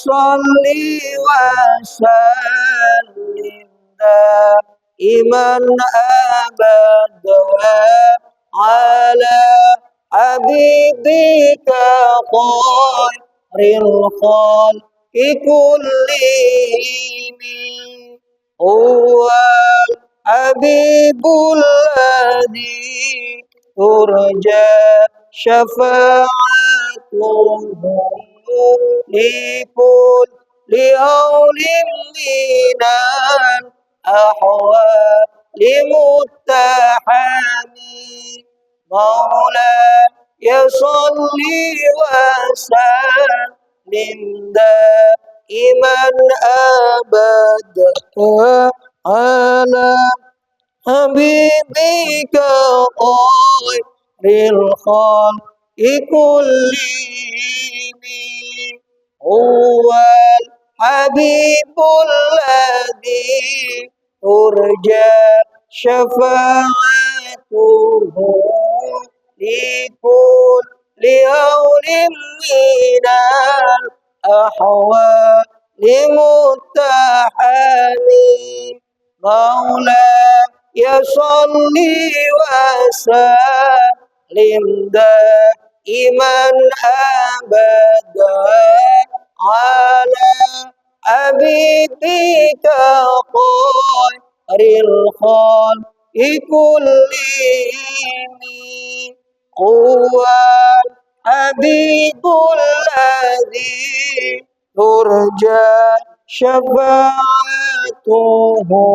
sholli wa sallim daiman abada ala habibika khairil khalqi kullihim huwa habibul ladzi turja syafa'atuhu likul liaulim minal ahwali muttahami maula ya salli wa sallim daiman abada ala habibika khairil khalqi kullihim huwal habibul ladzi turja syafa'atuhu likul liaulim minal ahwali muttahami maula ya salli wa sallim daiman abada ala habibika khairil khalqi kullihim huwal habibul ladzi turja syafa'atuhu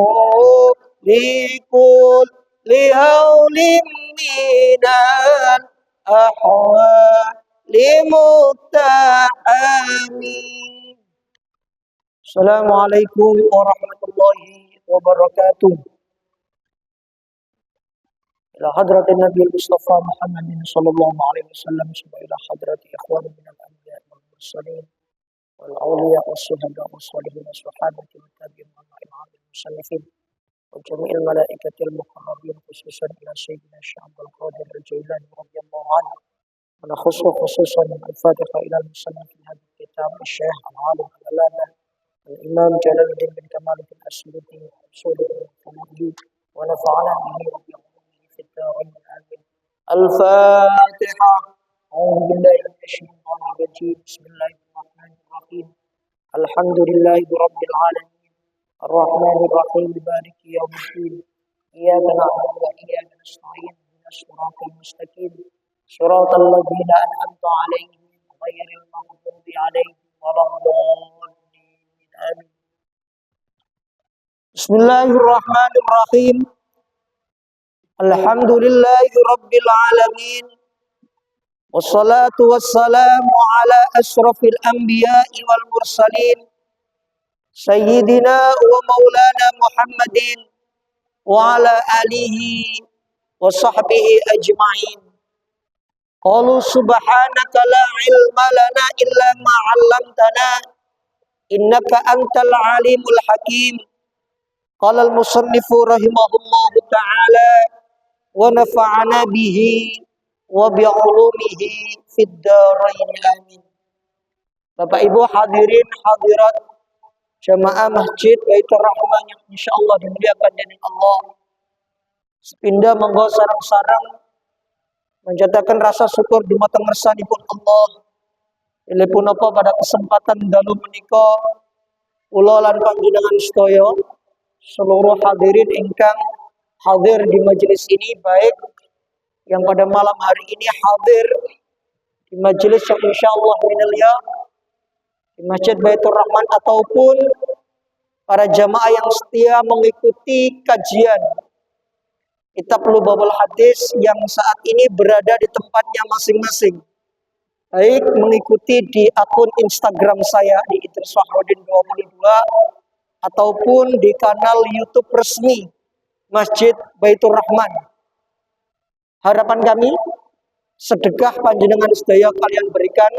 likul lihaulim minal ahwali muttahami. Assalamualaikum warahmatullahi wabarakatuh. Ila hadratin Nabi Mustafa Muhammadin sallallahu alaihi wasallam wa ila hadrati ikhwani min al-anbiya wal mursalin wal awliya was syuhada was salihin was sahabati wat tabi'in wa ma'al musallafin wa jami'il malaikatil muqarrabin khususan ila sayyidina Syaikhul Qadir al-Jailani radhiyallahu anhu wa nakhussu khususan al-Fatihah ila al-musannaf fi hadhihi kitab Syekh al-Alim al-Allamah al-Imam Jalaluddin bin Kamaluddin As-Suyuti wa nafa'ana bihi wa في الدارين آمين. الفاتحة. أعوذ بالله من الشيطان الرجيم. بسم الله الرحمن الرحيم. الحمد لله رب العالمين الرحمن الرحيم مالك يوم الدين إياك نعبد وإياك نستعين اهدنا الصراط المستقيم صراط الذين أنعمت عليهم غير المغضوب عليهم ولا الضالين آمين. بسم الله الرحمن الرحيم. Alhamdulillahi rabbil alamin wassalatu wassalamu ala asrafil anbiya'i wal mursalin sayyidina wa maulana Muhammadin wa ala alihi wa sahbihi ajma'in. Qalu subhanaka la ilma lana illa ma 'allamtana innaka antal alimul hakim. Qala al-musannifu rahimahullahu ta'ala wa nafa'ana bihi wa bi'ulumihi fid dharain amin. Bapak Ibu hadirin hadirat jamaah Masjid Baitur Rahman yang insyaallah dimuliakan dening Allah. Sepindah monggo sareng-sareng menjatakan rasa syukur dumateng ngersanipun Allah. Ilepun apa pada kesempatan dalu menika kula lan panjenengan sedaya seluruh hadirin ingkang hadir di majelis ini, baik yang pada malam hari ini hadir di majelis yang insyaallah minalya di Masjid Baitur Rahman ataupun para jamaah yang setia mengikuti kajian Kitab Lubabul Hadis yang saat ini berada di tempatnya masing-masing, baik mengikuti di akun Instagram saya di Idris Fahrudin 22 ataupun di kanal YouTube resmi Masjid Baitur Rahman. Harapan kami sedekah panjenengan sedaya kalian berikan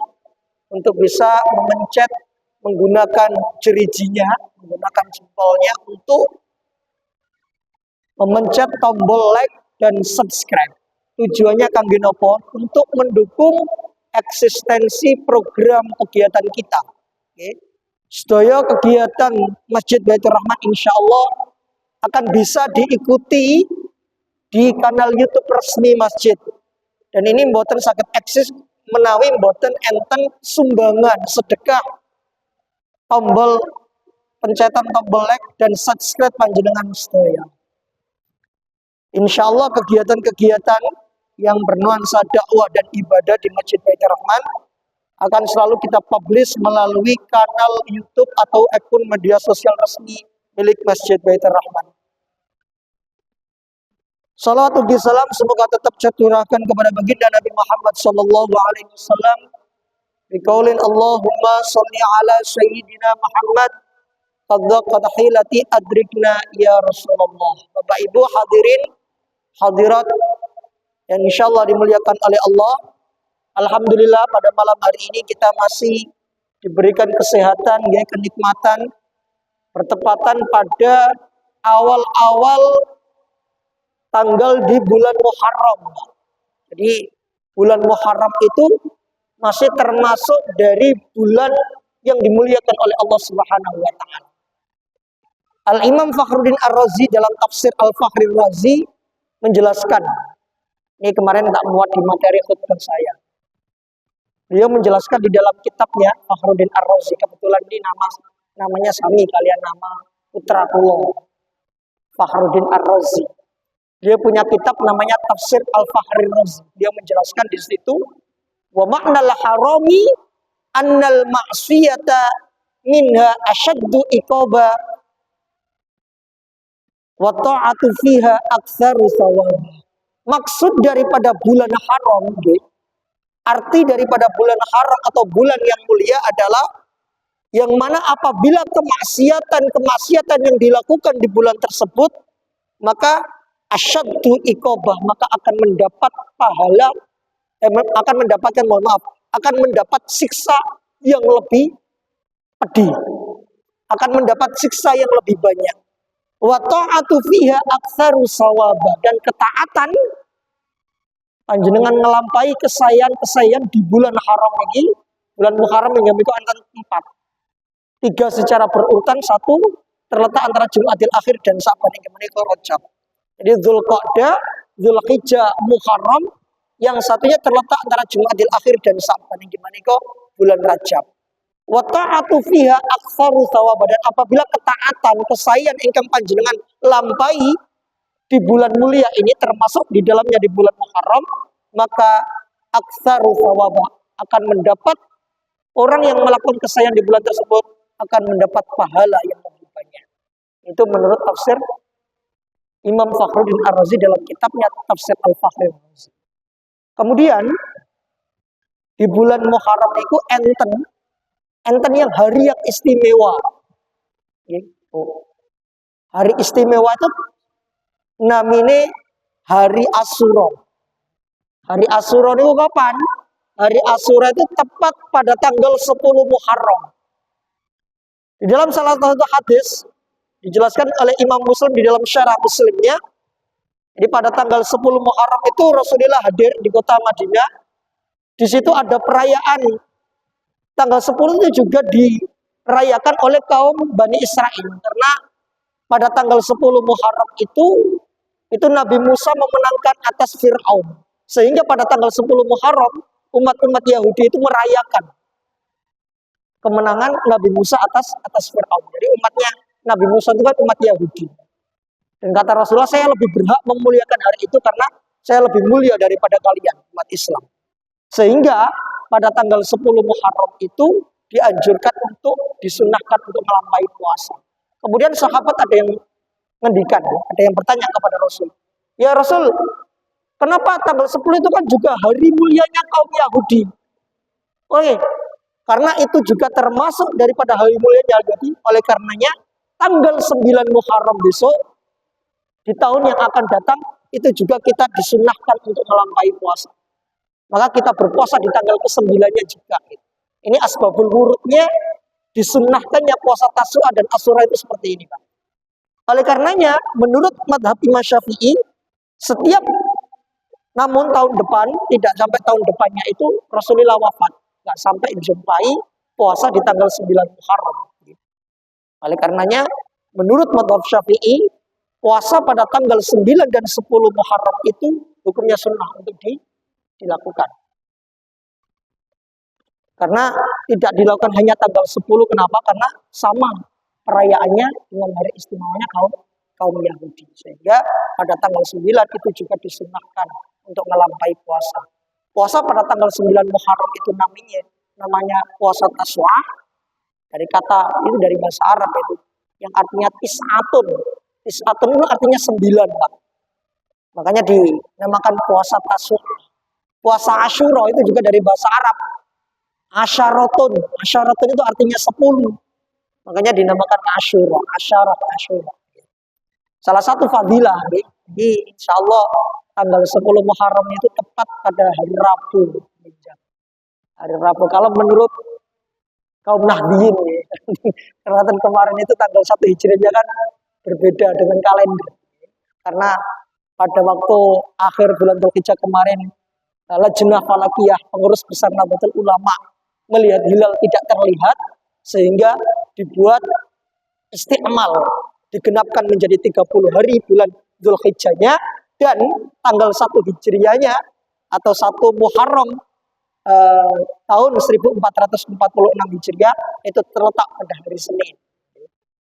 untuk bisa memencet menggunakan jerijinya, menggunakan jempolnya untuk memencet tombol like dan subscribe. Tujuannya kangge napa? Untuk mendukung eksistensi program kegiatan kita, Oke. Sedaya kegiatan Masjid Baitur Rahman insya Allah akan bisa diikuti di kanal YouTube resmi masjid. Dan ini mboten saged eksis menawi mboten enten sumbangan sedekah tombol pencetan tombol like dan subscribe panjenengan sedaya. Insya Allah kegiatan-kegiatan yang bernuansa dakwah dan ibadah di Masjid Baitur Rahman akan selalu kita publish melalui kanal YouTube atau akun media sosial resmi milik Masjid Baitur Rahman. Salawat ugi salam semoga tetap tercurahkan kepada baginda Nabi Muhammad sallallahu alaihi wasallam. Biqaulin Allahumma sholli ala sayyidina Muhammad qad hilati adrikna ya Rasulullah. Bapak Ibu hadirin hadirat yang insyaallah dimuliakan oleh Allah. Alhamdulillah pada malam hari ini kita masih diberikan kesehatan, ya, kenikmatan, bertepatan pada awal-awal tanggal di bulan Muharram. Jadi bulan Muharram itu masih termasuk dari bulan yang dimuliakan oleh Allah Subhanahu wa taala. Al-Imam Fakhruddin Ar-Razi dalam tafsir Al-Fakhri Razi menjelaskan, ini kemarin tak muat di materi khutbah saya. Beliau menjelaskan di dalam kitabnya Fakhruddin Ar-Razi, kebetulan ini namanya sami kalian nama putra kula, Fakhruddin Ar-Razi. Dia punya kitab namanya Tafsir Al-Fakhri Razi. Dia menjelaskan di situ wa ma'nal harami annal ma'siyata minha ashaddu iqaba wa ta'atu fiha aktsaru thawab. Maksud daripada bulan haram, arti daripada bulan haram atau bulan yang mulia adalah yang mana apabila kemaksiatan yang dilakukan di bulan tersebut, maka asyaddu iqabah, maka akan mendapat pahala, akan mendapat siksa yang lebih pedih, akan mendapat siksa yang lebih banyak. Wa ta'atu fiha aktsaru sawaba, dan ketaatan panjenengan ngelampaui kesayangan di bulan haram ini, bulan Muharram yang itu antara 4. 3 secara berurutan, 1 terletak antara Jumadil Akhir dan Sa'ban yang menika Rajab. Jadi Dzulqa'dah, Dzulhijjah, Muharram, yang satunya terletak antara Jumadil Akhir dan Sa'ban yang menika bulan Rajab. Wa ta'atu fiha aktsaru thawab, dan apabila ketaatan kesayangan ingkang panjenengan lampahi di bulan mulia ini termasuk di dalamnya di bulan Muharram, maka aktsaru thawaba, akan mendapat orang yang melakukan kesayangan di bulan tersebut akan mendapat pahala yang lebih banyak. Itu menurut tafsir Imam Fakhruddin Ar-Razi dalam kitabnya Tafsir Al-Fakhri Razi. Kemudian di bulan Muharram itu enten yang hari yang istimewa. Hari istimewa itu namine hari Asyura. Hari Asyura itu kapan? Hari Asyura itu tepat pada tanggal 10 Muharram. Di dalam salah satu hadis dijelaskan oleh Imam Muslim di dalam syarah Muslimnya. Jadi pada tanggal 10 Muharram itu Rasulullah hadir di kota Madinah. Di situ ada perayaan. Tanggal 10 itu juga dirayakan oleh kaum Bani Israel, karena pada tanggal 10 Muharram itu Nabi Musa memenangkan atas Fir'aun. Sehingga pada tanggal 10 Muharram umat-umat Yahudi itu merayakan kemenangan Nabi Musa atas Fir'aun. Jadi umatnya Nabi Musa itu kan umat Yahudi. Dan kata Rasulullah, saya lebih berhak memuliakan hari itu karena saya lebih mulia daripada kalian umat Islam. Sehingga pada tanggal 10 Muharram itu dianjurkan untuk disunahkan untuk melampaui puasa. Kemudian sahabat ada yang ngendikan, ada yang bertanya kepada Rasul, ya Rasul, kenapa tanggal 10 itu kan juga hari mulianya kaum Yahudi? Oke, karena itu juga termasuk daripada hari mulianya Yahudi. Oleh karenanya tanggal 9 Muharram besok di tahun yang akan datang itu juga kita disunahkan untuk melampaui puasa. Maka kita berpuasa di tanggal ke-9-nya juga. Ini asbabul wurudnya disunahkannya puasa Tasu'a dan Asyura itu seperti ini, Pak. Oleh karenanya, menurut madhab Imam Syafi'i, namun tahun depan, tidak sampai tahun depannya itu Rasulullah wafat. Nggak sampai dijumpai puasa di tanggal 9 Muharram. Oleh karenanya, menurut mazhab Syafi'i, puasa pada tanggal 9 dan 10 Muharram itu hukumnya sunnah untuk dilakukan. Karena tidak dilakukan hanya tanggal 10, kenapa? Karena sama perayaannya dengan hari istimewanya kaum Yahudi. Sehingga pada tanggal 9 itu juga disunnahkan untuk melampaui puasa. Puasa pada tanggal 9 Muharram itu namanya puasa Taswa'. Dari kata itu dari bahasa Arab itu yang artinya tis'atun. Tis'atun itu artinya 9, Pak. Makanya dinamakan puasa Taswa'. Puasa Asyura itu juga dari bahasa Arab. Asyaratun. Asyaratun itu artinya 10. Makanya dinamakan Asyura. Asyura. Salah satu fadilah, jadi insya Allah tanggal 10 Muharram itu tepat pada hari Rabu. Hari Rabu. Kalau menurut kaum Nahdiyin, karena kemarin itu tanggal 1 Hijriahnya kan berbeda dengan kalender. Karena pada waktu akhir bulan Dzulhijjah kemarin, Lajnah Falakiyah, pengurus besar Nahdlatul Ulama, melihat hilal tidak terlihat, sehingga dibuat istiqmal, digenapkan menjadi 30 hari bulan Dzulhijjahnya, dan tanggal 1 Hijriahnya atau 1 Muharram tahun 1446 Hijriah itu terletak pada hari Senin.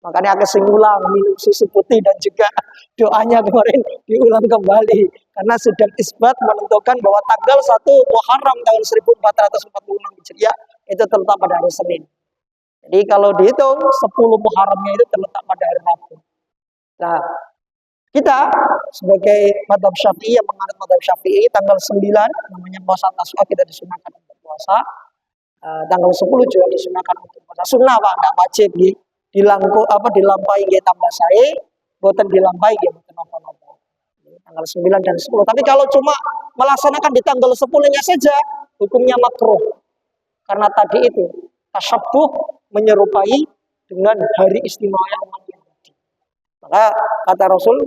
Makanya aku ulang minum susu putih dan juga doanya kemarin diulang kembali. Karena sudah isbat menentukan bahwa tanggal 1 Muharram tahun 1446 Hijriah itu terletak pada hari Senin. Jadi kalau dihitung 10 Muharramnya itu terletak pada hari Rabu. Nah, kita sebagai mazhab Syafi'i yang menganut mazhab Syafi'i tanggal 9 namanya puasa Taswa' kita disunahkan untuk puasa. Tanggal 10 juga disunahkan untuk puasa. Sunnah Pak, enggak wajib nggih. Dilampahi nggih tambah sae, boten dilampahi nggih boten napa-napa. Tanggal 9 dan 10. Tapi kalau cuma melaksanakan di tanggal 10-nya saja, hukumnya makruh. Karena tadi itu tasyabbuh menyerupai dengan hari istimewa umat Yahudi. Maka kata Rasul,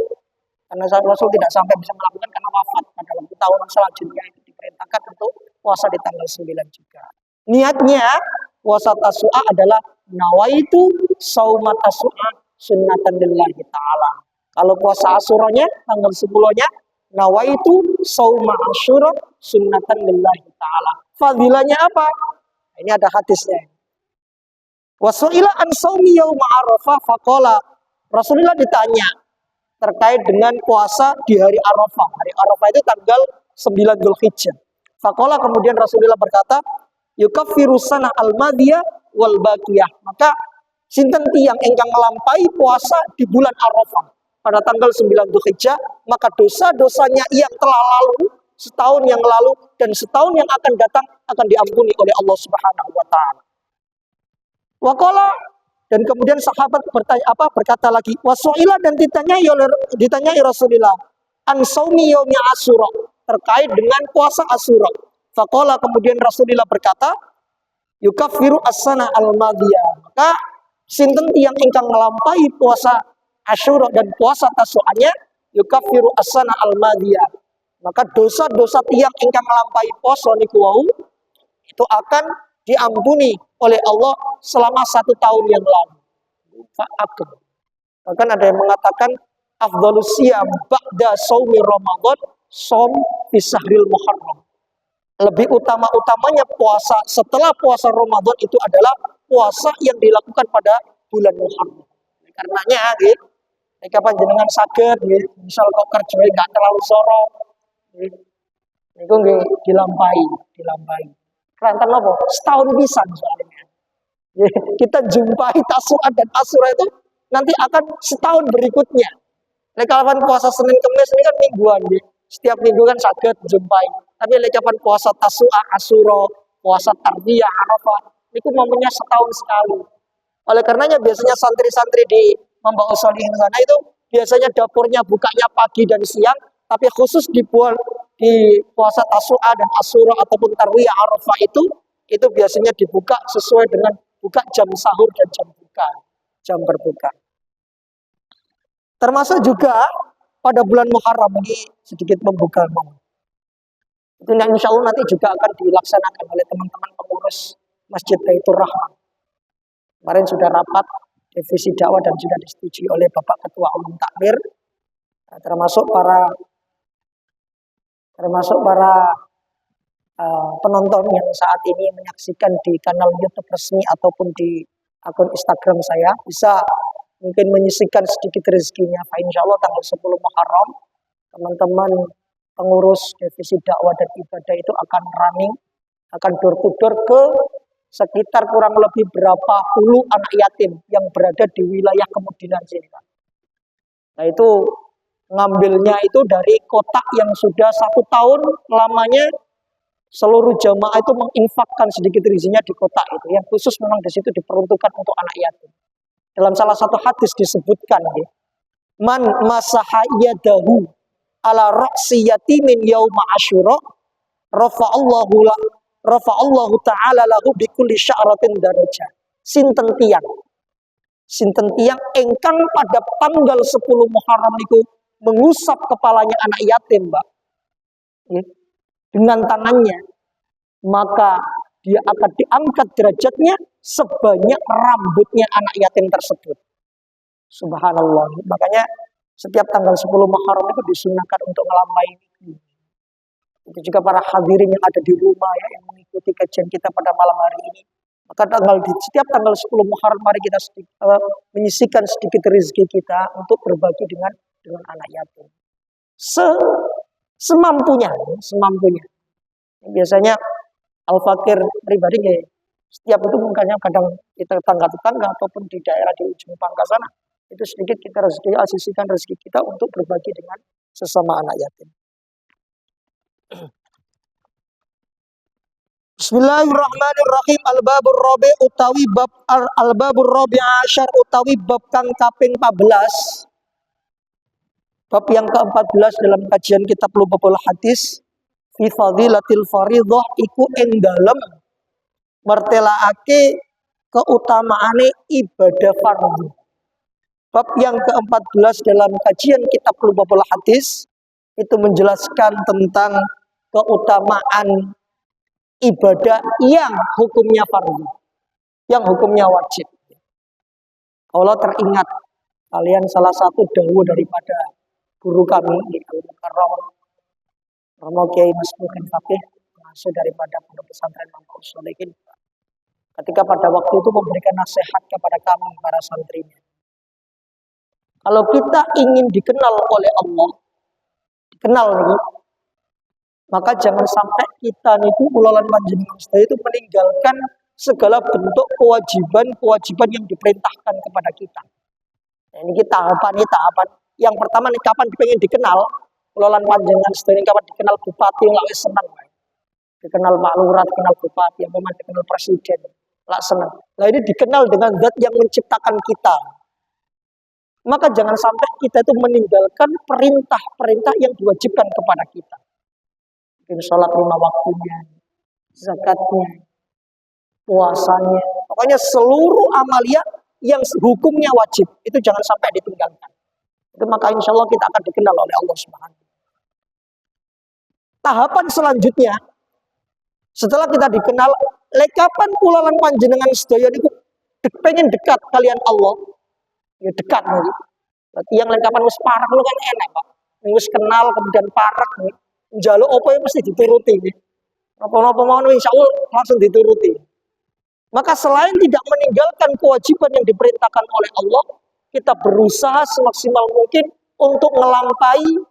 karena Rasul tidak sampai bisa melakukan karena wafat pada waktu tahun selanjutnya itu diperintahkan untuk puasa di tanggal 9 juga. Niatnya puasa Tasu'a adalah nawaitu saumat Tasu'a sunnatan lillahi ta'ala. Kalau puasa Asyuranya tanggal 10-nya nawaitu sauma Asyura sunnatan lillahi ta'ala. Fadilahnya apa? Ini ada hadisnya. Wasu'ila an saumi yauma Arafah faqala. Rasulullah ditanya terkait dengan puasa di hari Arafah. Hari Arafah itu tanggal 9 Dzulhijjah. Faqala kemudian Rasulullah berkata, yukaffiru sanah al-madiyah wal baqiyah. Maka sinten tiyang ingkang melampaui puasa di bulan Arafah pada tanggal 9 Dzulhijjah, maka dosa-dosanya yang telah lalu setahun yang lalu dan setahun yang akan datang akan diampuni oleh Allah Subhanahu wa taala. Waqala dan kemudian sahabat berkata lagi, wasu'ila dan ditanyai Rasulullah an saumi yaumi Asyura terkait dengan puasa Asyura. Faqala kemudian Rasulullah berkata, yukaffiru as-sanah al-madiyah. Maka sinten tiyang ingkang melampaui puasa Asyura dan puasa Tasu'anya, yukaffiru as-sanah al-madiyah. Maka dosa-dosa tiyang ingkang melampaui puasa niku wau itu akan diampuni oleh Allah selama 1 tahun yang lalu. Fa'akum. Bahkan ada yang mengatakan afdhalus siyam ba'da shaumi Ramadan shaum fi syahril Muharram. Lebih utama-utamanya puasa setelah puasa Ramadan itu adalah puasa yang dilakukan pada bulan Muharram. Karenanya nggih, nek panjenengan saged nggih, misal kok kerjane enggak terlalu soro nggih. Niku nggih dilampahi. Keranten napa? Setahun pisan soalnya. Kita jumpai Tasu'a dan Asyura itu nanti akan setahun berikutnya. Nek kapan puasa Senin Kamis ini kan mingguan nggih. Setiap minggu kan saged jumpai. Tapi kapan puasa Tasu'a, Asyura, puasa Tarbiyah, Arafah, itu momennya setahun sekali. Oleh karenanya biasanya santri-santri di Mambaus Sholihin sana itu biasanya dapurnya bukanya pagi dan siang, tapi khusus dibuat di puasa Tasu'a dan Asyura ataupun Tarbiyah, Arafah itu biasanya dibuka sesuai dengan buka jam sahur dan jam buka, jam berbuka. Termasuk juga pada bulan Muharram ini sedikit membuka mau. Itu yang insya Allah nanti juga akan dilaksanakan oleh teman-teman pengurus Masjid Baitur Rahman. Kemarin sudah rapat divisi dakwah dan sudah disetujui oleh Bapak Ketua Umum Takmir, termasuk para penonton yang saat ini menyaksikan di kanal YouTube resmi ataupun di akun Instagram saya, bisa mungkin menyisihkan sedikit rezekinya. Insya Allah tanggal 10 Muharram, teman-teman pengurus divisi dakwah dan ibadah itu akan running, akan door to door ke sekitar kurang lebih berapa puluh anak yatim yang berada di wilayah Kemudilan sini, Pak. Nah itu ngambilnya itu dari kotak yang sudah 1 tahun lamanya seluruh jamaah itu menginfakkan sedikit rezekinya di kotak itu, yang khusus memang di situ diperuntukkan untuk anak yatim. Dalam salah satu hadis disebutkan, ya, man masaha yadahu ala ra'si yatimin yauma asyura rafa'allahu ta'ala lahu bikulli sya'ratin darajah. Sinten tiang engkang pada tanggal 10 Muharram itu mengusap kepalanya anak yatim, Mbak, ya, dengan tangannya, maka dia akan diangkat derajatnya sebanyak rambutnya anak yatim tersebut. Subhanallah. Makanya setiap tanggal 10 Muharram itu disunahkan untuk melambai itu. Itu juga para hadirin yang ada di rumah, ya, yang mengikuti kajian kita pada malam hari ini. Maka setiap tanggal 10 Muharram mari kita menyisihkan sedikit rezeki kita untuk berbagi dengan anak yatim. Semampunya. Biasanya al-fakir pribadi, ya, setiap itu mungkinnya kadang kita tetangga ataupun di daerah di ujung pangkal sana, itu sedikit kita sisihkan rezeki kita untuk berbagi dengan sesama anak yatim. Bismillahirrahmanirrahim. Al-babur rabi utawi bab al-babur rabi asyar utawi bab kang kaping 14. Bab yang ke-14 dalam kajian kitab Lubabul Hadis, fi fadilatil fardhah iku ing dalem mertelaake keutamaane ibadah fardhu. Bab yang ke-14 dalam kajian kitab Lubabul Hadis itu menjelaskan tentang keutamaan ibadah yang hukumnya fardhu, yang hukumnya wajib. Allah teringat kalian salah satu dawuh daripada guru kami di Al-Mukarram, Romo Kiai Mas Mukin Fakih, masuk daripada pondok pesantren Mampu Solehin, ketika pada waktu itu memberikan nasihat kepada kami para santrinya. Kalau kita ingin dikenal oleh Allah, dikenal nih, maka jangan sampai kita niku ulolan panjenengan sedaya itu meninggalkan segala bentuk kewajiban yang diperintahkan kepada kita. Nah, ini tahapan. Yang pertama nih, kapan pengen dikenal, ulolan panjenengan sedaya kapan dikenal bupati lak wis seneng. Dikenal Pak Lurah, dikenal bupati, yang dikenal presiden, lak seneng. Nah, ini dikenal dengan zat yang menciptakan kita. Maka jangan sampai kita itu meninggalkan perintah-perintah yang diwajibkan kepada kita. Mungkin sholat 5 waktunya, zakatnya, puasanya, pokoknya seluruh amalia yang hukumnya wajib itu jangan sampai ditinggalkan. Itu maka insya Allah kita akan dikenal oleh Allah Subhanahu. Tahapan selanjutnya, setelah kita dikenal, lekapan kulalan panjenengan sedaya niku pengen dekat kalian Allah. Ya dekat nih. Berarti yang lengkapan wis parek lu kan enak, Pak. Wis kenal kemudian parek nih. Njaluk apa ya mesti dituruti nih. Apa-apa mau insyaallah langsung dituruti. Maka selain tidak meninggalkan kewajiban yang diperintahkan oleh Allah, kita berusaha semaksimal mungkin untuk melampai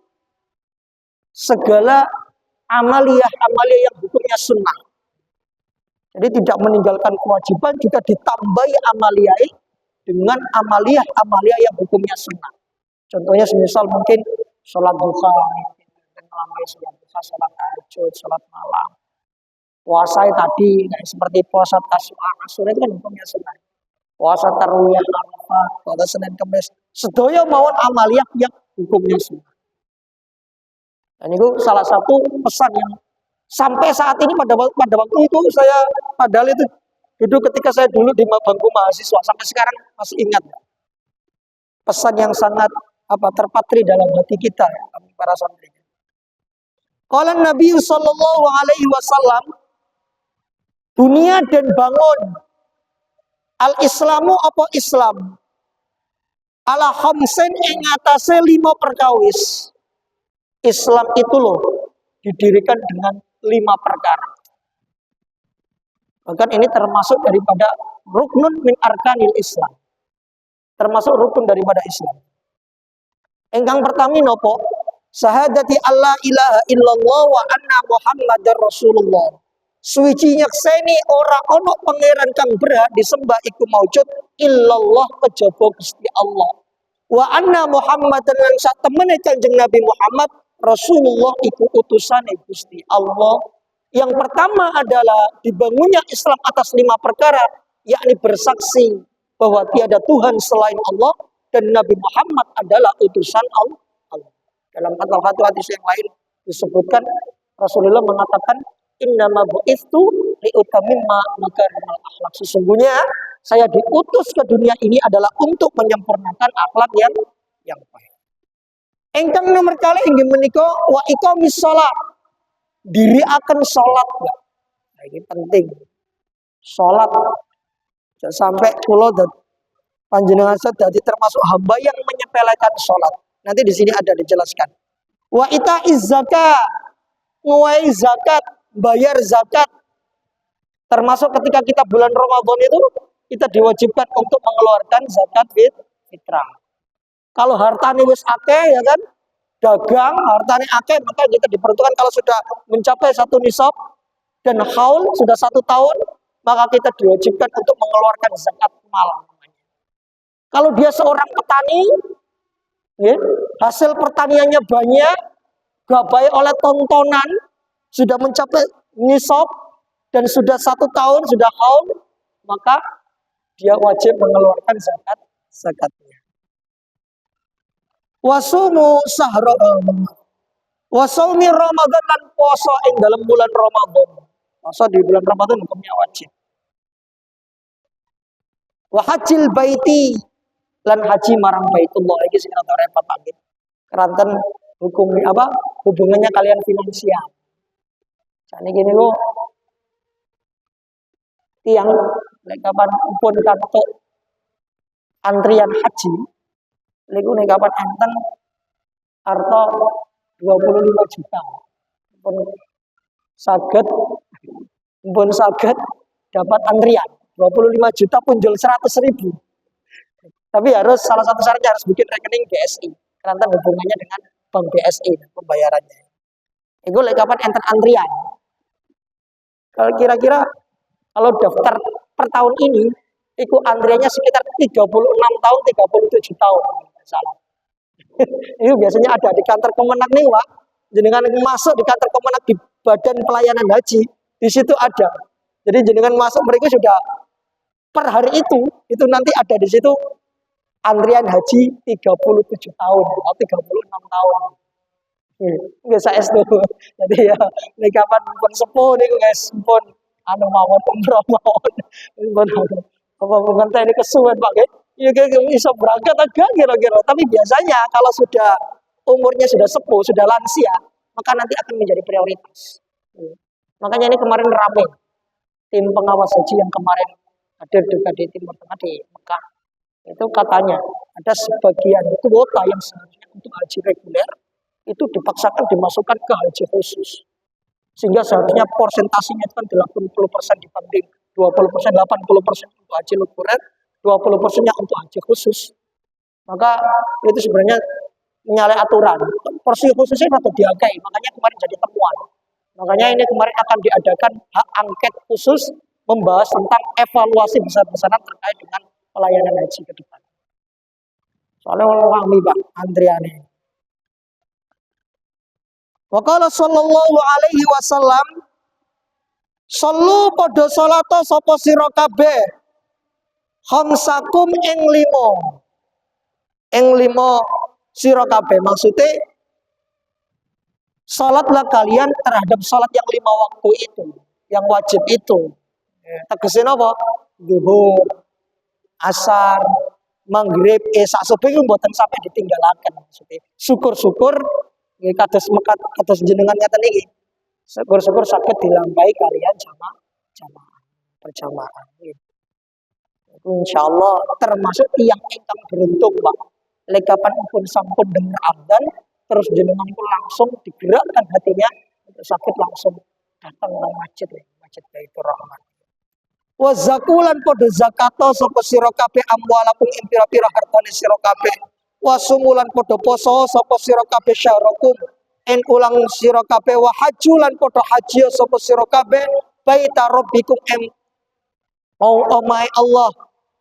segala amalia yang hukumnya sunnah. Jadi tidak meninggalkan kewajiban, juga ditambahi amalia dengan amalia yang hukumnya sunnah. Contohnya semisal mungkin sholat duha, melambai sholat duha, sholat tahajud, sholat malam. Puasa tadi kayak seperti puasa Tasyu'a, Asyura itu kan hukumnya sunnah. Puasa Tarwiyah, Arafah, puasa Senin Kamis, sedaya mawon amalia yang hukumnya sunnah. Dan itu salah satu pesan yang sampai saat ini pada waktu itu saya, padahal itu ketika saya dulu di bangku mahasiswa, sampai sekarang masih ingat pesan yang sangat terpatri dalam hati kita, ya, para santri. Qala Nabi sallallahu alaihi wasallam, Bunia dan bangun al-islamu apa Islam ala khamsin ing atase 5 perkawis. Islam itu loh didirikan dengan 5 perkara. Bahkan ini termasuk daripada ruknun min arkanil Islam. Termasuk rukun daripada Islam. Engkang pertama nopo? Syahadati Allah ilaha illallah wa anna Muhammadar Rasulullah. Suci nyekseni ora ono pangeran kang berhak disembah iku maujud illallah kejaba Gusti Allah. Wa anna Muhammadan lan sak temene Kanjeng Nabi Muhammad Rasulullah iku utusane Gusti Allah. Yang pertama adalah dibangunnya Islam atas 5 perkara, yakni bersaksi bahwa tiada Tuhan selain Allah dan Nabi Muhammad adalah utusan Allah. Dalam satu hadis yang lain disebutkan Rasulullah mengatakan innama bu'istu liutamimma makarimal akhlak. Sesungguhnya saya diutus ke dunia ini adalah untuk menyempurnakan akhlak yang baik. Engkang nomor kali inggih menika wa iqamis shalah. Diri akan sholat. Nah, ini penting. Sholat. Jangan sampai kula dan panjenengan jadi termasuk hamba yang menyepelekan sholat. Nanti di sini ada dijelaskan. Wa ita'iz zakat. Nguwai zakat, bayar zakat. Termasuk ketika kita bulan Ramadan itu kita diwajibkan untuk mengeluarkan zakat fitrah. Kalau hartanya wis akeh ya kan, dagang hartanya akeh, maka kita diperuntukkan kalau sudah mencapai 1 nisab dan haul sudah 1 tahun, maka kita diwajibkan untuk mengeluarkan zakat mal. Kalau dia seorang petani, ya, hasil pertaniannya banyak, gapai oleh tontonan, sudah mencapai nisab dan sudah 1 tahun, sudah haul, maka dia wajib mengeluarkan zakatnya. Wasumu sahra wasumi Ramadan dan puasa ing dalam bulan Ramadan. Puasa di bulan Ramadan hukumnya wajib. Wa hajjil baiti lan haji marang Baitullah iki sing rada repot banget. Keranten hukum apa? Hubungannya kalian finansial. Sakniki gini lo tiang lek kapan pun kartu antrian haji lek nek kapan enten harta 25 juta. Pun saged dapat antrian 25 juta pun jual 100.000. Tapi harus salah satu syaratnya harus bikin rekening BSI. Karena hubungannya dengan bank BSI pembayarannya. Itu lek kapan enten antrian. Kalau kira-kira kalau daftar per tahun ini, itu antriannya sekitar 36 tahun, 37 tahun. Salah. Itu biasanya ada di kantor Kemenak nih, Pak. Jenengan masuk di kantor Kemenak di Badan Pelayanan Haji, di situ ada. Jadi jenengan masuk mereka sudah per hari itu nanti ada di situ antrian haji 37 tahun atau 36 tahun. Biasa S2. Jadi ya, ini kapan pun sepuh nih guys, pun anu mawon umroh mawon. Pun apa bukan ini kesuwen Pak guys. Ya bisa berangkat agak kira-kira. Tapi biasanya kalau sudah umurnya sudah sepuh, sudah lansia, maka nanti akan menjadi prioritas. Makanya ini kemarin ramai tim pengawas haji yang kemarin hadir di Timur Tengah di Mekah. Itu katanya ada sebagian kuota yang seharusnya untuk haji reguler itu dipaksakan dimasukkan ke haji khusus. Sehingga seharusnya persentasenya itu kan 80% dibanding 20%, 80% untuk haji reguler, 20%-nya untuk haji khusus. Maka itu sebenarnya menyalahi aturan. Porsi khususnya atau diagai, makanya kemarin jadi temuan. Makanya ini kemarin akan diadakan hak angket khusus membahas tentang evaluasi besar-besaran terkait dengan pelayanan haji ke depan. Soalnya orang kami Pak, antriannya. Waqala sallallahu alaihi wasallam, sallu pada salata sapa sira kabeh khamsakum ing 5. Ing 5 sira kabeh maksudnya salatlah kalian terhadap salat yang 5 waktu itu, yang wajib itu. Tegesin apa? Zuhur, asar, maghrib, sak subuh itu mboten sampai ditinggalaken maksudnya. Syukur-syukur nggih kados jenengan ngaten iki. Syukur-syukur saged dilampahi kalian jamaah. berjamaah. Itu insyaallah termasuk yang ingkang beruntung, Pak. Lek kapan pun sampun dengar adzan terus jenengan pun langsung digerakkan hatinya untuk sakit langsung datang ke masjid Baitur Rahman. Wa zakulan podo zakato sapa sira kabeh amwalakum ing pira-pira hartane sira kabeh. Wa sumulan podo poso sapa sira kabeh syahrakum en ulang sira kabeh. Wa hajulan podo haji sapa sira kabeh baita rabbikum em omai Allah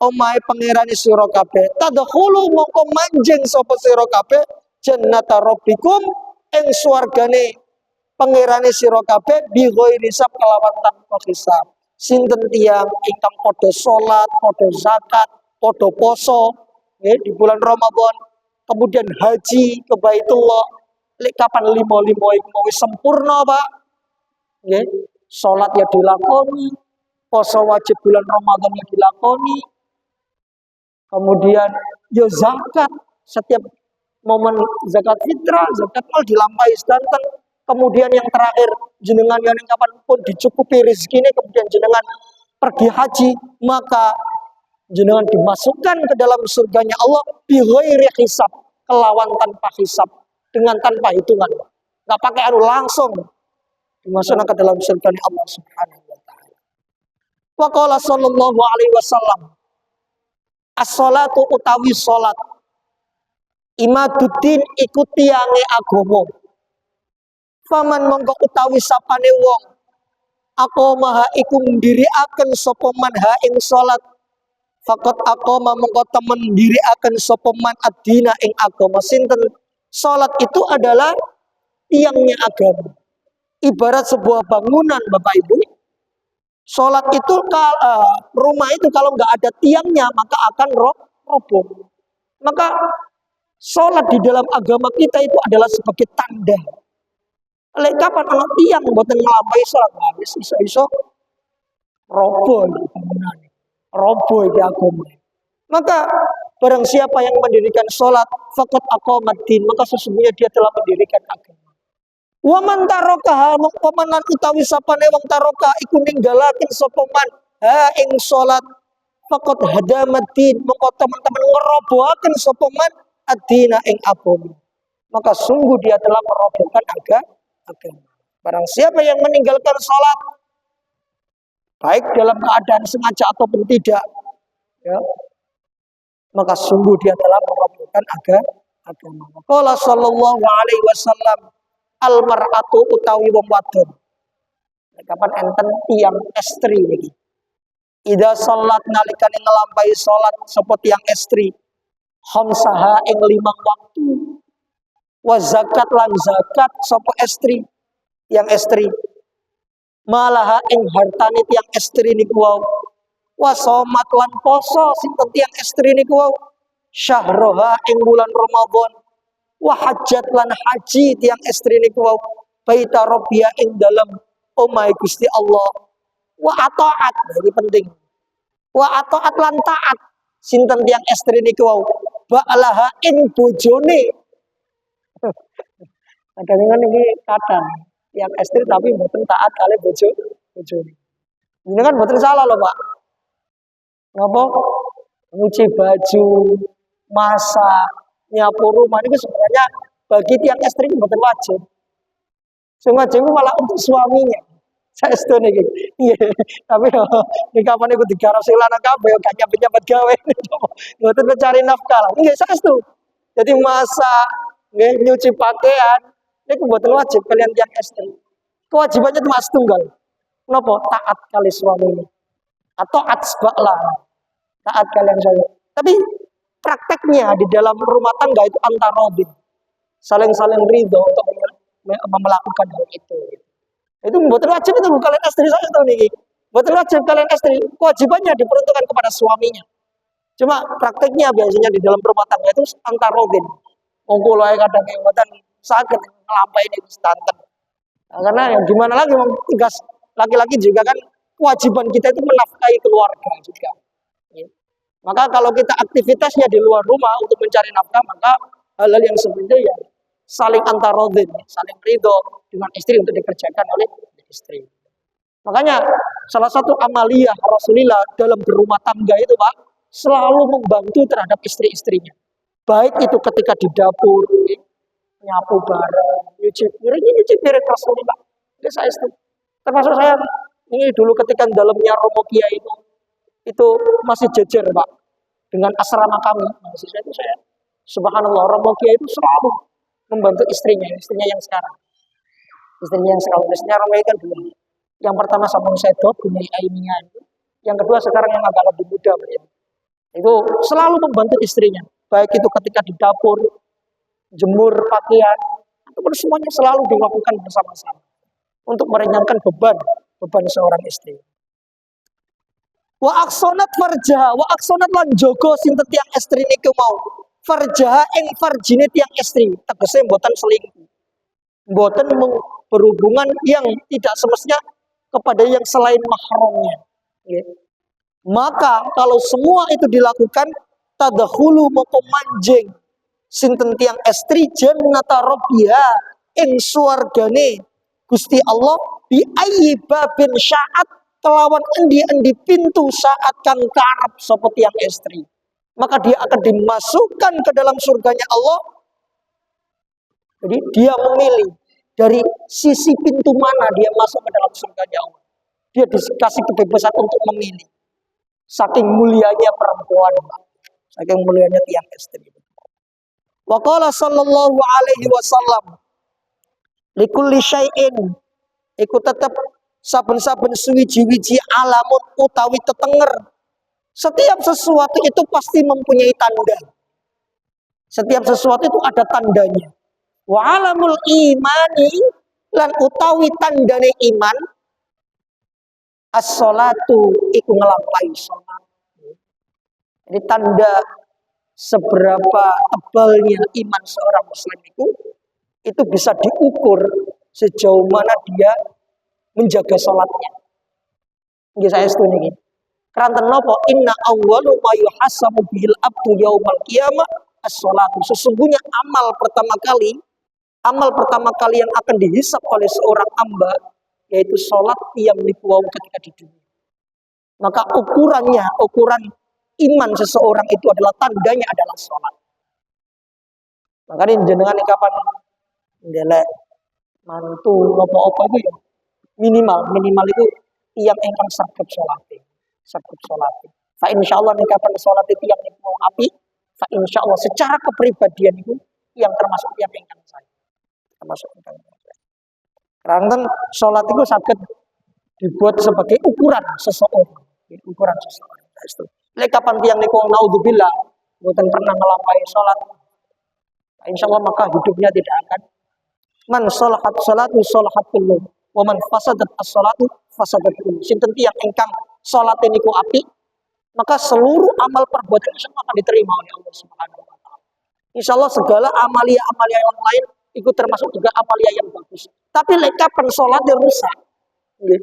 omai pangerane sira kabeh. Tadkhulu mongko manjing sapa sira kabeh jannata rabbikum ing swargane pangerane sira kabeh bi ghairi hisab kelawan tanpa hisab. Sinten tiyang ingkang padha salat, padha zakat, padha poso nggih di bulan Ramadan, kemudian haji ke Baitullah. Lek kapan limo-limo iku wis sempurna, Pak. Nggih, salat ya dilakoni, poso wajib bulan Ramadan ya dilakoni. Kemudian ya zakat, setiap momen zakat fitrah, zakat mal dilampahi sedanten. Kemudian yang terakhir jenengan yang kapanpun dicukupi rezekinya, kemudian jenengan pergi haji, maka jenengan dimasukkan ke dalam surganya Allah bi ghairi hisab, kelawan tanpa hisab, dengan tanpa hitungan. Enggak pakai langsung dimasukkan ke dalam surganya Allah Subhanahu wa taala. Wa qala sallallahu alaihi wasallam, as-salatu utawi salat imaduddin iku tiange agama. Faman mongko utawi sapane wong aqamaha iku ndiriaken sapa man ha ing salat faqat aqama mongko temen ndiriaken sapa man ad-dina ing agama. Sinten salat itu adalah tiangnya agama, ibarat sebuah bangunan, Bapak Ibu. Salat itu rumah itu kalau nggak ada tiangnya maka akan roboh. Maka salat di dalam agama kita itu adalah sebagai tanda. Lek kapan ana tiang mboten nglampahi salat habis iso-iso roboh bangunan. Roboh iki agama. Maka barang siapa yang mendirikan salat faqat aqamaddin, maka sesungguhnya dia telah mendirikan agama. Wa man tarakaha mongko menan utawi sapane wong taroka iku ninggalaken sapa man ha ing salat faqat hadamaddin, mongko teman-teman ngerobohaken sapa man ad-dina ing agama. Maka sungguh dia telah merobohkan agama. Barang siapa yang meninggalkan sholat, baik dalam keadaan sengaja ataupun tidak, ya, maka sungguh dia telah merobohkan agama. Qala sallallahu alaihi wasallam, al mar'atu utawi wong wadon. Kapan enten tiang estri niki. Ida salat nalikane nglampahi salat sapa tiang estri, khamsaha ing 5 waktu. Wa zakat lan zakat sapa estri, yang estri malaha ing hartane tiang estri niku wau. Wa somat lan poso sinten tiang estri niku wau syahroha ing bulan Ramadan. Wa hajjat lan haji tiang estri niku wau baita rabbiya ing dalam omahe Gusti Allah. Wa ataat, ini penting. Wa ataat lan taat sinten tiang estri niku wau ba'laha ing bojone. Kadang-kadang ini kadang yang estri tapi mboten taat kali bojo. Ini kan mboten salah loh, Pak. Napa? Nyuci baju, masak, nyapu rumah ini sebenarnya bagi tiang estri mboten wajib. Sing wajib malah untuk suaminya. Saya setuju nih. Iya, tapi di kapan iku digarap sing lanang kabeh gak nyambet gawe. Mboten mencari nafkah. Nggih, saya setuju. Jadi masak, nyuci pakaian, ini mboten wajib kalian yang estri. Kewajibannya cuma setunggal. Napa? Taat kali suaminya. Atau atsba'lah. Taat kalian saya. Tapi prakteknya di dalam rumah tangga itu antarodin. Saling-saling ridho untuk melakukan hal itu. Itu mboten wajib itu kalian estri, saya tahu nih. Mboten wajib kalian estri. Kewajibannya diperuntukkan kepada suaminya. Cuma prakteknya biasanya di dalam rumah tangga itu antarodin. Monggo ae kadang mboten saged nglampahi niku sedanten. Nah, karena yang gimana lagi tugas laki-laki juga kan kewajiban kita itu menafkahi keluarga juga. Ya. Maka kalau kita aktivitasnya di luar rumah untuk mencari nafkah, maka hal-hal yang seperti itu ya saling antarodin, saling ridho dengan istri untuk dikerjakan oleh istri. Makanya salah satu amaliyah Rasulullah dalam berumah tangga itu Pak, selalu membantu terhadap istri-istrinya. Baik itu ketika di dapur, nyapu bareng, nyuci piring Rasulullah. Itu saya itu. Termasuk saya ini dulu ketika dalamnya Romo Kiai itu masih jejer Pak dengan asrama kami. Mahasiswa itu saya, subhanallah, Romo Kiai itu selalu membantu istrinya yang sekarang. Istrinya Romo Kiai kan dua. Yang pertama Sampung Sedot, Bumi Ainia itu. Yang kedua sekarang yang agak lebih muda beliau. Itu selalu membantu istrinya. Baik itu ketika di dapur, jemur pakaian, ataupun semuanya selalu dilakukan bersama-sama. Untuk meringankan beban seorang istri. Wa aksonat farjaha, wa aksonat lan jogo sinten tiyang estri niku mau. Farjaha ing farjine tiyang estri, tegese mboten selingkuh. Mboten berhubungan yang tidak semestinya kepada yang selain mahramnya. Maka kalau semua itu dilakukan, tadkhulu moko manjing sinten tiyang estri jannata rabbiha ing swargane Gusti Allah bi ayyi babin sya'at kelawan endi-endi pintu saat kang karep sapa tiyang estri. Maka dia akan dimasukkan ke dalam surganya Allah. Jadi dia memilih dari sisi pintu mana dia masuk ke dalam surganya Allah. Dia dikasih kebebasan untuk memilih. Saking mulianya perempuan, saking mulianya tiang istri. Wa qala sallallahu alaihi wasallam, likulli syai'in iku tetep saben-saben suwiji-wiji alamun utawi tetenger. Setiap sesuatu itu pasti mempunyai tanda. Setiap sesuatu itu ada tandanya. Wa alamul imani lan utawi tandane iman as-sholatu iku ngelampahi sholat. Jadi tanda seberapa tebalnya iman seorang muslim itu bisa diukur sejauh mana dia menjaga sholatnya. Nggih saya setuju niki. Keranten napa inna awwalu ma yuhasabu bihil abdu yaumal qiyamah as-sholatu. Sesungguhnya amal pertama kali yang akan dihisab oleh seorang hamba yaitu sholat yang dibuang ketika di dunia. Maka ukuran iman seseorang itu adalah tandanya adalah sholat. Makanya jenengan kapan ndelek mantu apa itu ya minimal itu yang engkang saged sholat. Fa insyaallah nek kapan sholat itu yang mau api, fa insyaallah secara kepribadian itu yang termasuk yang engkang saya. Termasuk engkang saya. Karena sholat itu saged dibuat sebagai ukuran seseorang. Itu. Lek kapan tiang niku naudzubillah mboten pernah ngelampaui sholat, insyaallah maka hidupnya tidak akan man sholahat sholatu sholahat kullu wa man fasadat as-sholatu fasadat kullu. Sinten tiyang ingkang salate niku apik, maka seluruh amal perbuatan insyaallah akan diterima oleh Allah Subhanahu wa taala. Insyaallah segala amalia-amalia yang lain itu termasuk juga amalia yang bagus. Tapi lek kapan salat rusak, nggih.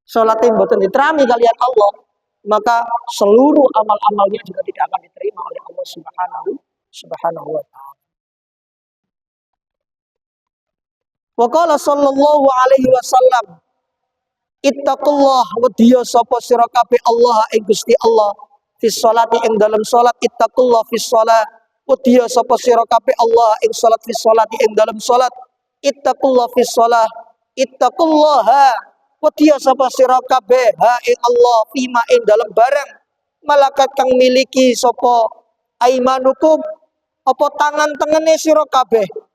Salate mboten diterami kalian Allah, maka seluruh amal-amalnya juga tidak akan diterima oleh Allah Subhanahu wa taala. Wa qala sallallahu alaihi wasallam, ittaqullah wa diya sapa sira kabeh Allah ing Gusti Allah fi sholati ing dalam salat. Ittaqullah fi shalah wa diya sapa sira kabeh Allah ing salat fi sholati ing dalam salat. Ittaqullah fi shalah ittaqullaha wa diya sapa sira kabeh ha ing Allah fima ing dalam barang malakat kang miliki sapa aimanukum apa tangan tengene sira kabeh.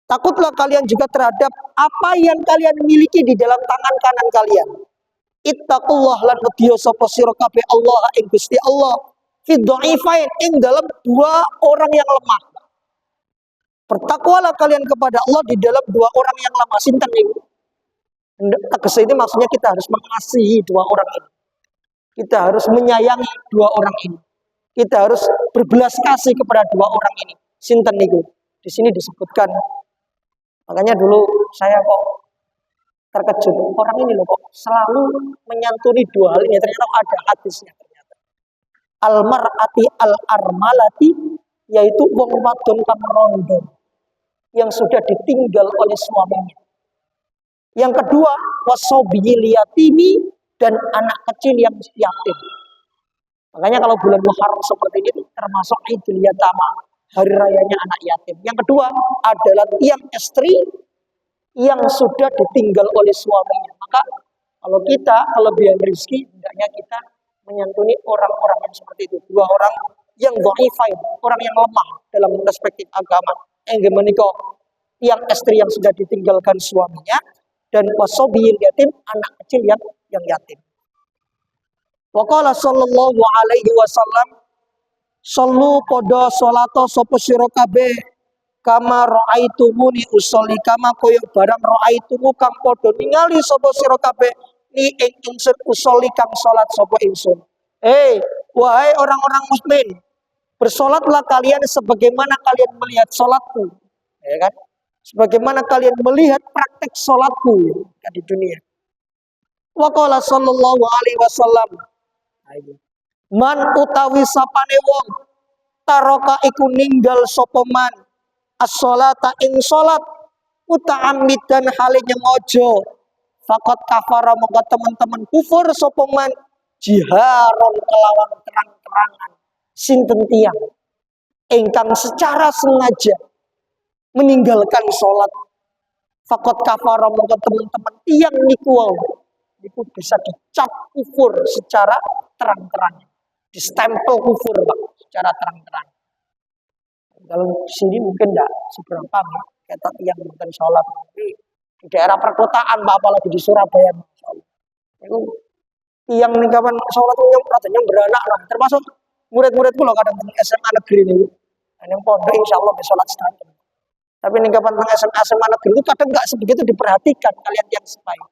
Takutlah kalian juga terhadap apa yang kalian miliki di dalam tangan kanan kalian. Ittaqullah lan wedya sapa sira kabeh Allah ing Gusti Allah fi dhaifain ing dalam dua orang yang lemah. Bertakwalah kalian kepada Allah di dalam dua orang yang lemah. Sinten niku? Tegese ini maksudnya kita harus mengasihi dua orang ini. Kita harus menyayangi dua orang ini. Kita harus berbelas kasih kepada dua orang ini. Sinten niku? Di sini disebutkan. Makanya dulu saya kok terkejut, orang ini loh kok selalu menyantuni dua hal ini. Ternyata ada hadisnya ternyata. Al-mar'ati al-armalati, yaitu wong wadon kang rondo yang sudah ditinggal oleh suaminya. Yang kedua, wasobiyil yatimi, dan anak kecil yang yatim. Makanya kalau bulan Muharram seperti ini termasuk Idul Yatama, hari rayanya anak yatim. Yang kedua adalah tiang istri yang sudah ditinggal oleh suaminya. Maka kalau kita kelebihan rezeki, hendaknya kita menyantuni orang-orang yang seperti itu. Dua orang yang dhaifai, orang yang lemah dalam perspektif agama. Yang menikah tiang istri yang sudah ditinggalkan suaminya, dan wasobiyil yatim, anak kecil yang yatim. Waqala sallallahu alaihi wasallam, sallu podo solato sopo sira kabeh kama raaitumuni usolli, kama koyo barang raaitumu kang podo ningali sapa sira kabeh ni ing ingsun usolli kang salat sapa ingsun. Wahai orang-orang muslim, bersolatlah kalian sebagaimana kalian melihat salatku, ya kan? Sebagaimana kalian melihat praktek salatku kan di dunia. Waqala sallallahu alaihi wasallam, man utawi sapane wong taroka iku ninggal sapa man as-sholata ing salat muta'ammidan hale nyengaja faqad kafara, mongko teman-teman kufur sapa man jiharon kelawan terang-terangan sinten tiyang ingkang secara sengaja meninggalkan salat. Faqad kafara, mongko teman-teman tiyang niku itu bisa dicap kufur secara terang-terang, distempel kufur Pak, secara terang-terang. Kalau di sini mungkin enggak seberapa kata yang bukan sholat, tapi di daerah perkotaan Pak, apalagi di Surabaya, itu yang nih kapan sholat yang beranak lah, termasuk murid-muridku loh kadang di SMA negeri ini, yang pondok insya Allah sholat setahun. Tapi nih kapan SMA negeri itu kadang nggak sebegitu diperhatikan kalian yang sebaik.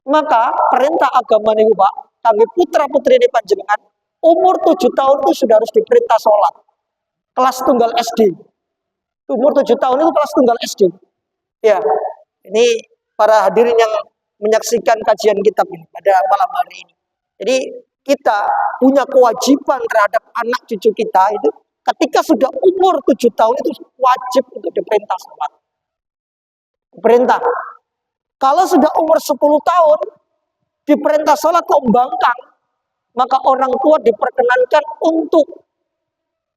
Maka perintah agama nih Pak, kami putra-putri ini panjenengan umur 7 tahun itu sudah harus diperintah sholat. Kelas tunggal SD. Umur 7 tahun itu kelas tunggal SD. Ya, ini para hadirin yang menyaksikan kajian kitab ini pada malam hari ini. Jadi kita punya kewajiban terhadap anak cucu kita itu ketika sudah umur 7 tahun itu wajib untuk diperintah sholat. Perintah. Kalau sudah umur 10 tahun diperintah sholat kok bangkang, maka orang tua diperkenankan untuk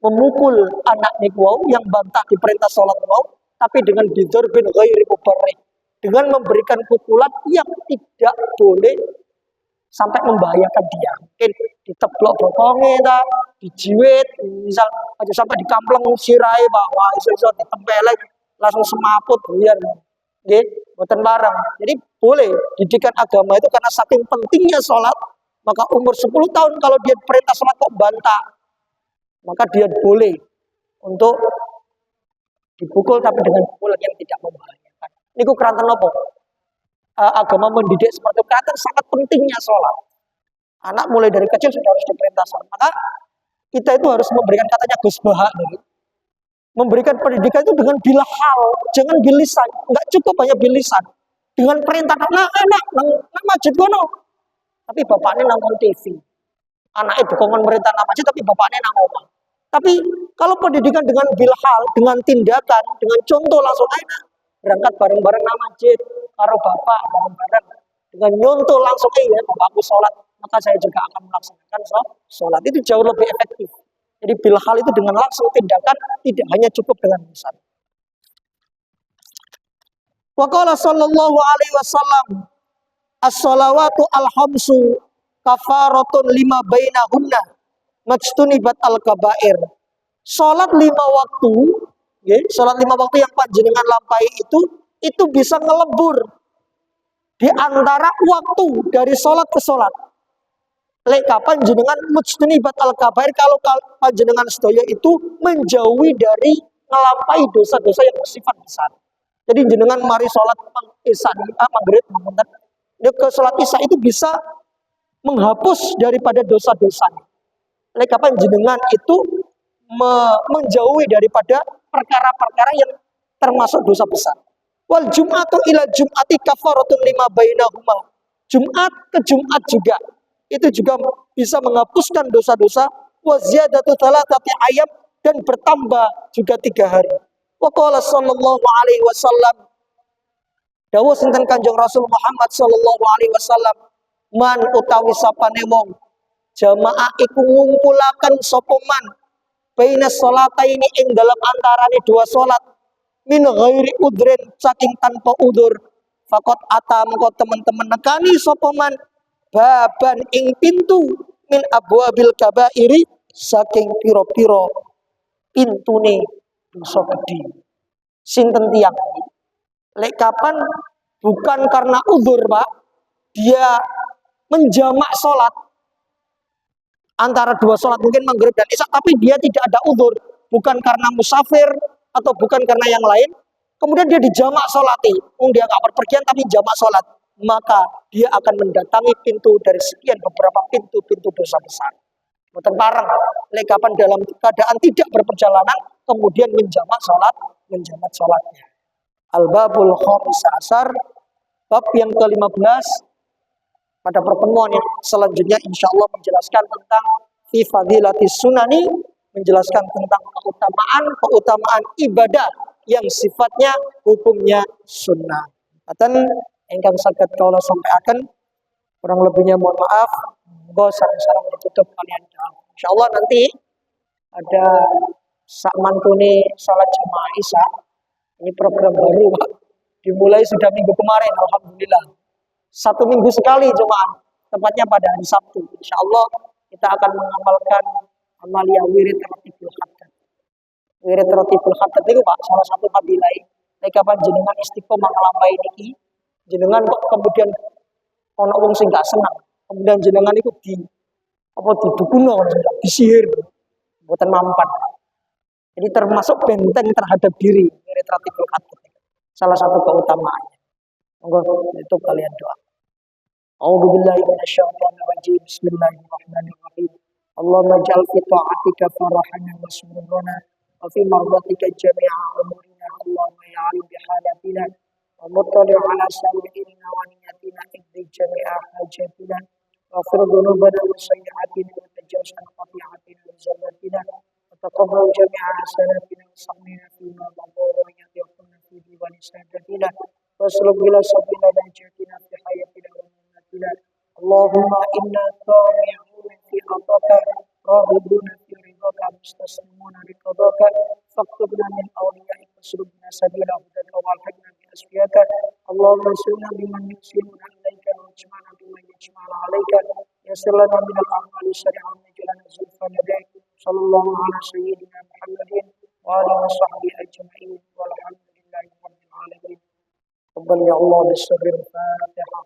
memukul anak niku yang bantah diperintah sholat mau, tapi dengan bidzarbin ghairi mubarrih, dengan memberikan pukulan yang tidak boleh sampai membahayakan dia. Mungkin diteblok bokongnya, dijiwit, misal aja sampai dikampleng sirai bahwa iso-iso ditempelek langsung semaput buyar. Nggih, boten barang. Jadi boleh didikan agama itu karena saking pentingnya sholat, maka umur 10 tahun kalau dia perintah sholat kok bantah, maka dia boleh untuk dipukul tapi dengan pukulan yang tidak membahayakan. Niku keranten apa? Agama mendidik seperti itu, keranten sangat pentingnya sholat. Anak mulai dari kecil sudah harus diperintah sholat. Maka kita itu harus memberikan katanya Gus Baha nih. Memberikan pendidikan itu dengan bilhal, jangan bilisan. Enggak cukup hanya bilisan. Dengan perintah anak nang masjid kono. Tapi bapaknya nonton TV. Anak itu kongon merintah nang masjid tapi bapaknya nang omah. Tapi kalau pendidikan dengan bilhal, dengan tindakan, dengan contoh langsung enak. Berangkat bareng-bareng nang masjid, karo bapak bareng-bareng. Dengan nyontoh langsung ya bapakku sholat, maka saya juga akan melaksanakan sholat. Itu jauh lebih efektif. Jadi bilhal itu dengan langsung tindakan, tidak hanya cukup dengan lisan. Wa qala sallallahu alaihi wasallam, as-shalawatu al-khamsu kafaratun lima bainahunna majtunibat al-kabair. Salat 5 waktu, ya, salat 5 waktu yang panjenengan lampahi itu bisa ngelebur di antara waktu dari salat ke salat. Lek kapan jenengan mujtanibat al-kabair, kalau panjenengan sedaya itu menjauhi dari ngelampahi dosa-dosa yang bersifat besar. Jadi jenengan mari sholat isya maghrib ke sholat isya itu bisa menghapus daripada dosa-dosa. Lek kapan jenengan itu menjauhi daripada perkara-perkara yang termasuk dosa besar. Wal jum'atu ila jum'ati kafaratun lima bainahuma. Jumat ke Jumat juga itu juga bisa menghapuskan dosa-dosa. Wa ziyadatu thalathati ayyam, dan bertambah juga 3 hari. Wa qala sallallahu alaihi wasallam, Dawuh sinten Kanjeng Rasul Muhammad sallallahu alaihi wasallam, man utawi sapane wong jamaah iku ngumpulaken sapa man baina sholataini ing dalam antarane dua salat min ghairi udrin saking tanpa udur fakot atam kok teman-teman nekani sapa man baban ing pintu min abwabil kabairi saking piro-piro pintune dosa gedhe. Sinten tiyang lek kapan bukan karena udur Pak, dia menjamak sholat antara dua sholat mungkin maghrib dan isya, tapi dia tidak ada udur, bukan karena musafir atau bukan karena yang lain, kemudian dia dijamak sholati, dia nggak berpergian tapi jamak sholat, maka dia akan mendatangi pintu dari sekian beberapa pintu-pintu dosa besar. Bukan parang, lekapan dalam keadaan tidak berperjalanan, kemudian menjamak sholatnya. Al-babul khamis asar, bab yang ke-15. Pada pertemuan yang selanjutnya insya Allah menjelaskan tentang fi fadilatis sunani, menjelaskan tentang keutamaan ibadah yang sifatnya hukumnya sunnah. Dan engkang saged kula sampaikan, kurang lebihnya mohon maaf. Monggo sareng-sareng ditutup kalian doa. Insya Allah nanti ada sak mantune salat jamaah isya. Ini program baru Pak. Dimulai sudah minggu kemarin, alhamdulillah. 1 minggu sekali jemaah, tepatnya pada hari Sabtu. Insya Allah kita akan mengamalkan amalia wirid ratibul haddad. Wirid ratibul haddad itu Pak, salah satu fadilah. Kapan jenengan istiqomah nglampahi niki, jenengan kok kemudian ana wong sing gak senang, kemudian jenengan itu didukuno, disihir, mboten mampan. Jadi termasuk benteng terhadap diri, wirid ratibul haddad. Salah satu keutamaannya. Monggo itu kalian doa. A'udzu billahi minasyaitonir rajim. Bismillahirrahmanirrahim. Allahumma ij'al fi ta'atika farahana wa sururana wa fi mardatika jami'a umurina. Allahumma ya 'alim bihalatina wa muttali' 'ala sawirina wa niyatina iqdi jami'a hajatina wa fir dhunubana wa sayyi'atina wa tajawaz an qati'atina wa zallatina wa taqabbal jami'a hasanatina wa sammina fi ma maqara wa yaqina fi diwani sadatina wasluk bila sabila dan jatina fi hayatina wa mamatina. Allahumma inna ta'i'un fi ataka rahibuna fi ridhaka mustaslimuna biqadaka faktubna min awliyaika waslukna sabila hudaka walhaqna bi asfiyaka. Allahumma sunna biman yusiluna ilaika wa ijma'na biman yajma'na alaika yasir lana min al-a'mali syari'an najlana zulfa ladaik. Sallallahu ala sayyidina Muhammadin wa alihi wa sahbihi ajma'in walhamdulillahi rabbil alamin. تقبل يا الله بالسر الفاتحة.